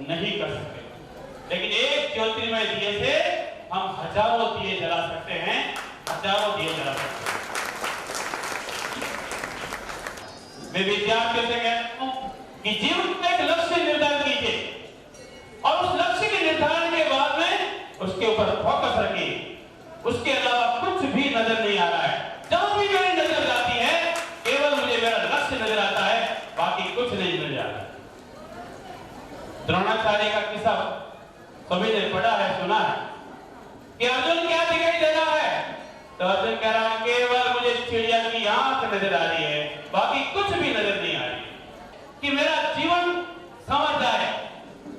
नहीं कर सकते, लेकिन एक ज्योतिर्मय दिए से हम हजारों दिए जला सकते हैं, हजारों दिए जला सकते हैं। मैं विद्यार्थियों से कहता हूं कि जीवन में एक लक्ष्य निर्धारित कीजिए और उस लक्ष्य के निर्धारण के बाद में उसके ऊपर फोकस रखिए। उसके अलावा कुछ भी नजर नहीं आ रहा है। जहां भी मेरी नजर जाती है केवल मुझे मेरा लक्ष्य नजर आता है, बाकी कुछ नहीं नजर आता। द्रोणाचार्य का किस्सा सभी ने पढ़ा है, सुना है कि अर्जुन क्या दिखाई दे रहा है, तो अर्जुन कह रहा है केवल मुझे चिड़िया की आंख नजर आ रही है, बाकी कुछ भी नजर नहीं आ रही। कि मेरा जीवन संवर जाए,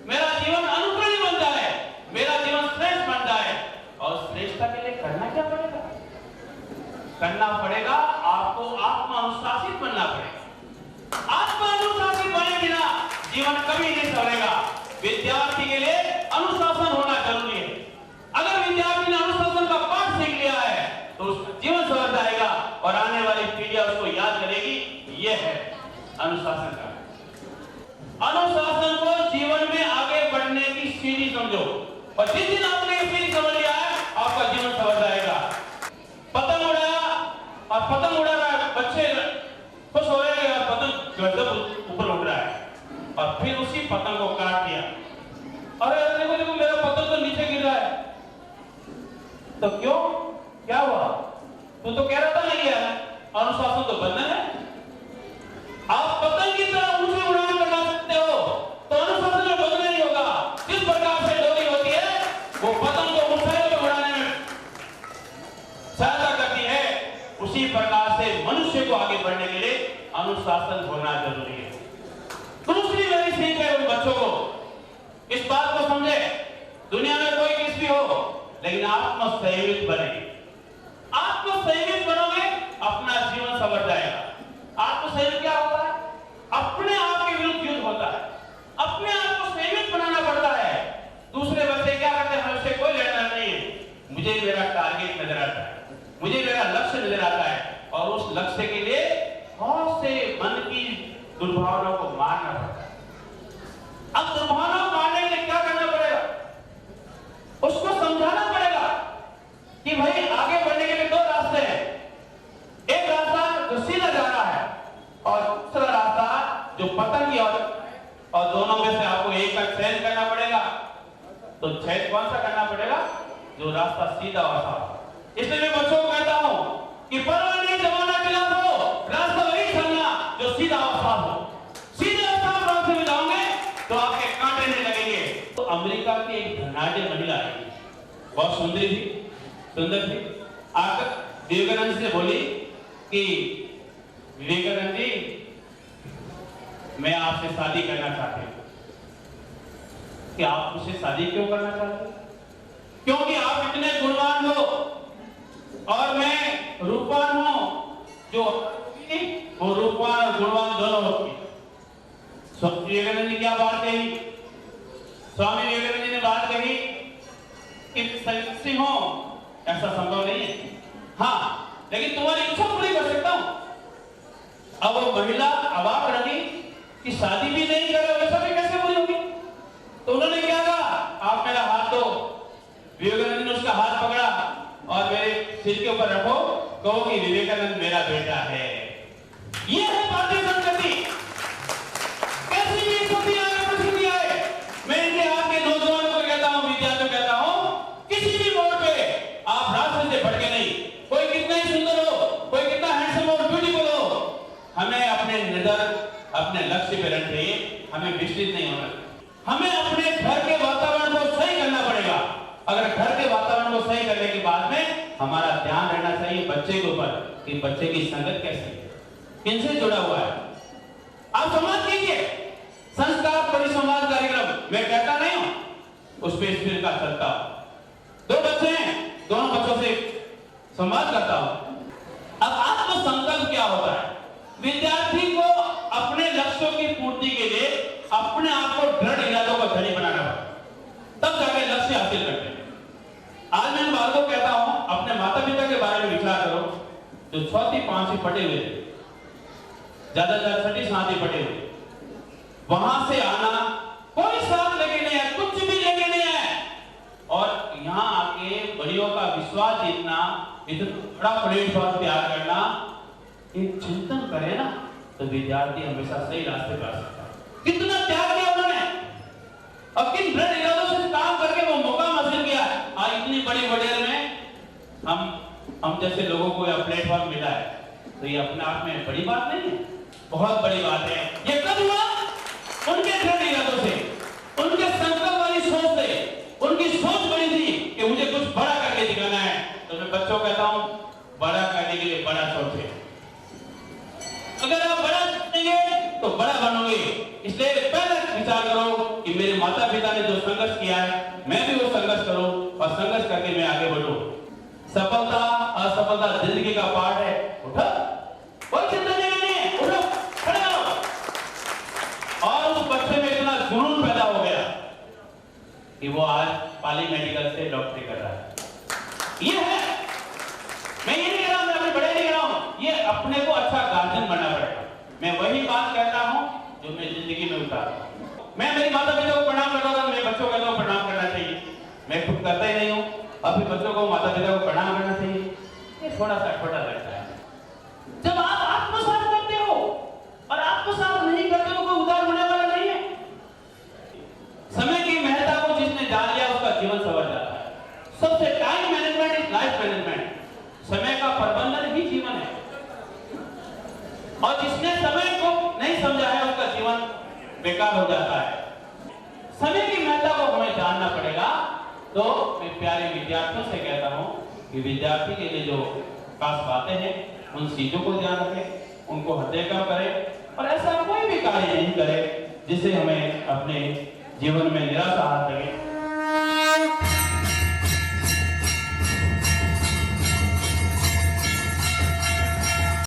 मेरा जीवन अनुकरणीय बन जाए, मेरा जीवन श्रेष्ठ बन जाए, और श्रेष्ठता के लिए करना क्या पड़ेगा? करना पड़ेगा आपको आत्मानुशासित बनना पड़ेगा। आत्मानुशासित बने बिना जीवन कभी नहीं संवरेगा। विद्यार्थी के लिए अनुशासन होना जरूरी है। अगर विद्यार्थी ने अनुशासन का पाठ सीख लिया है तो उसका जीवन संवर जाएगा और आने वाली पीढ़ियां उसको याद करेगी। यह है अनुशासन का। अनुशासन को जीवन में आगे बढ़ने की सीढ़ी समझो, और जिस दिन आपने ये सीढ़ी समझ लिया है आपका जीवन संवर जाएगा। पतंग उड़ाया और पतंग उड़ा रहा है, बच्चे खुश हो रहे हैं और पतंग गर्दन ऊपर उड़ रहा है, और फिर उसी पतंग को काट दिया। अरे देखो देखो मेरा पतंग तो नीचे गिर रहा है। तो क्यों, क्या हुआ? तू तो कह रहा था नहीं यार अनुशासन तो बंधन है। आप पतंग की तरह ऊंचे उड़ान लगा सकते हो तो अनुशासन में बंधन नहीं होगा। जिस प्रकार से डोरी होती है वो पतंग को ऊंचाई पे उड़ाने में सहायता करती है, उसी प्रकार से मनुष्य को आगे बढ़ने के लिए अनुशासन होना जरूरी है। दूसरी मेरी सीख है उन बच्चों को, इस बात को समझे, दुनिया में कोई किस भी हो लेकिन आत्मसंयमित बने। आत्मसंयमित बनोगे अपना जीवन संवर जाएगा। आत्मसंयम क्या होता है? अपने आप के विरुद्ध युद्ध होता है। अपने आप को संयमित बनाना पड़ता है। दूसरे बच्चे क्या करते हैं, हमसे कोई लड़ना नहीं है, मुझे मेरा टारगेट नजर आता है, मुझे मेरा लक्ष्य नजर आता है, और उस लक्ष्य के लिए बहुत से मन की दुर्भावनाओं को मारना पड़ता है। अब दुर्भावनाओं को मारने के लिए क्या करना पड़ेगा? उसको समझाना पड़ेगा कि भाई आगे बढ़ने के लिए दो रास्ते हैं। एक रास्ता जो सीधा जा रहा है और दूसरा रास्ता जो पतन की ओर, और दोनों में से आपको एक का चयन करना पड़ेगा। तो चयन कौन सा करना पड़ेगा? जो रास्ता सीधा और साफ। इसलिए मैं बच्चों को कहता हूं कि परवाह नहीं जमाना खिलाफ हो, रास्ता वही चलना जो सीधा और साफ हो। सीधे और साफ रास्ते में जाओगे तो आपके कांटे नहीं लगेंगे। तो अमेरिका की एक धनाढ्य महिला है, बहुत सुंदर थी, आकर विवेकानंद से बोली कि विवेकानंद जी मैं आपसे शादी करना चाहती हूं। कि आप मुझसे शादी क्यों करना चाहते हैं? क्योंकि आप इतने गुणवान हो और मैं रूपवान हूं। जो वो रूपवान और गुणवान दोनों होती है। स्वामी विवेकानंद जी क्या बात कही? स्वामी विवेकानंद जी ने बात कही कि सन्यासी हो ऐसा संभव नहीं है, हाँ लेकिन तुम्हारी इच्छा पूरी कर सकता हूं। अब वो महिला अवाक रही कि शादी भी नहीं करे वैसा भी कैसे पूरी होगी? तो उन्होंने क्या कहा, आप मेरा हाथ दो। विवेकानंद ने उसका हाथ पकड़ा और मेरे सिर के ऊपर रखो, कहो कि विवेकानंद मेरा बेटा है। यह है भारतीय संस्कृति। कैसी भी स्थिति आए, परिस्थिति आए, मैं इनके हाथ के नौजवानों को कहता हूं, विद्यार्थियों को कहता हूं, किसी भी मोड़ पे आप रास्ते से भटके नहीं। कोई कितना ही सुंदर हो, कोई कितना हैंडसम और ब्यूटीफुल हो, हमें अपने नजर अपने लक्ष्य पे रखिए, हमें विचलित नहीं होना। हमें अपने घर के वातावरण को सही करना पड़ेगा। अगर घर के वातावरण को सही करने के बाद में हमारा ध्यान रहना चाहिए बच्चे के ऊपर कि बच्चे की संगत कैसी है, किनसे जुड़ा हुआ है। आप समाज कीजिए, संस्कार परिसंवाद कार्यक्रम मैं कहता नहीं हूं, उस पर स्पिरिट का चलता हूं। दो बच्चे हैं, दोनों बच्चों से संवाद करता हूं। अब आत्मसंकल्प क्या होता है? विद्यार्थी को अपने लक्ष्यों की पूर्ति के लिए अपने आप को दृढ़ इरादों का धनी बनाना पड़ता, तब जाके लक्ष्य हासिल करते हैं। आज मैं इन बातों को कहता हूं, अपने माता पिता के बारे में विचार करो जो चौथी पांचवी पढ़े हुए, ज्यादा छठी सातवीं पढ़े हुए, वहां से आना, कोई साथ लेके विश्वास जीतना, इतना बड़ा प्लेटफॉर्म तैयार करना, एक चिंतन करे ना तो विद्यार्थी हमेशा सही रास्ते पर आ सकता है। कितना त्याग किया उन्होंने और किन दृढ़ इरादों से काम करके वो मुकाम हासिल किया। आज इतनी बड़ी वडेर में हम जैसे लोगों को यह प्लेटफॉर्म मिला है, तो ये अपने आप में बड़ी बात नहीं है, बहुत बड़ी बात है। ये कब हुआ? उनके दृढ़ इरादों से, उनके संकल्प वाली सोच से। उनकी सोच बड़ी थी कि मुझे कुछ बड़ा करके दिखाना है। तो मैं बच्चों को कहता हूं, बड़ा करने के लिए बड़ा सोचे। अगर आप बड़ा सोचेंगे तो बड़ा बनोगे। इसलिए पहले विचार करो कि मेरे माता पिता ने जो संघर्ष किया है, मैं भी वो संघर्ष करूं और संघर्ष करके मैं आगे बढ़ूं। सफलता असफलता जिंदगी का पार्ट है। उठो, कोई चिंता नहीं है, उठो, खड़े हो। और उस बच्चे में इतना जुनून पैदा हो गया कि वो आज पाली मेडिकल से डॉक्टरी कर रहा है। ये है, मैं ये नहीं कह रहा हूं, मैं अपने बड़े नहीं कह रहा हूं, ये अपने को अच्छा गार्जियन बनना पड़ेगा। मैं वही बात कहता हूं जो मैं जिंदगी में उतारा। मैं मेरी माता पिता को प्रणाम करता हूं, मेरे बच्चों को प्रणाम करना चाहिए। मैं खुद करता ही नहीं हूं, अभी बच्चों को माता पिता को प्रणाम करना चाहिए। ये थोड़ा सा छोटा लगता है। जब आप आत्मसात करते हो और आत्मसात नहीं करते हो, कोई उदार होने वाला नहीं है। समय की महत्ता को जिसने जान लिया उसका जीवन सवर जाता है। सबसे time management is life management. समय का प्रबंधन ही जीवन है। और जिसने समय को नहीं समझा है उसका जीवन बेकार हो जाता है। समय की महत्ता को हमें जानना पड़ेगा। तो मैं प्यारे विद्यार्थियों से कहता हूं कि विद्यार्थी के लिए जो खास बातें हैं उन चीजों को ध्यान रखें, उनको हृदयंगम करें और ऐसा कोई भी कार्य नहीं करें जिससे हमें अपने जीवन में निराशा आ सके।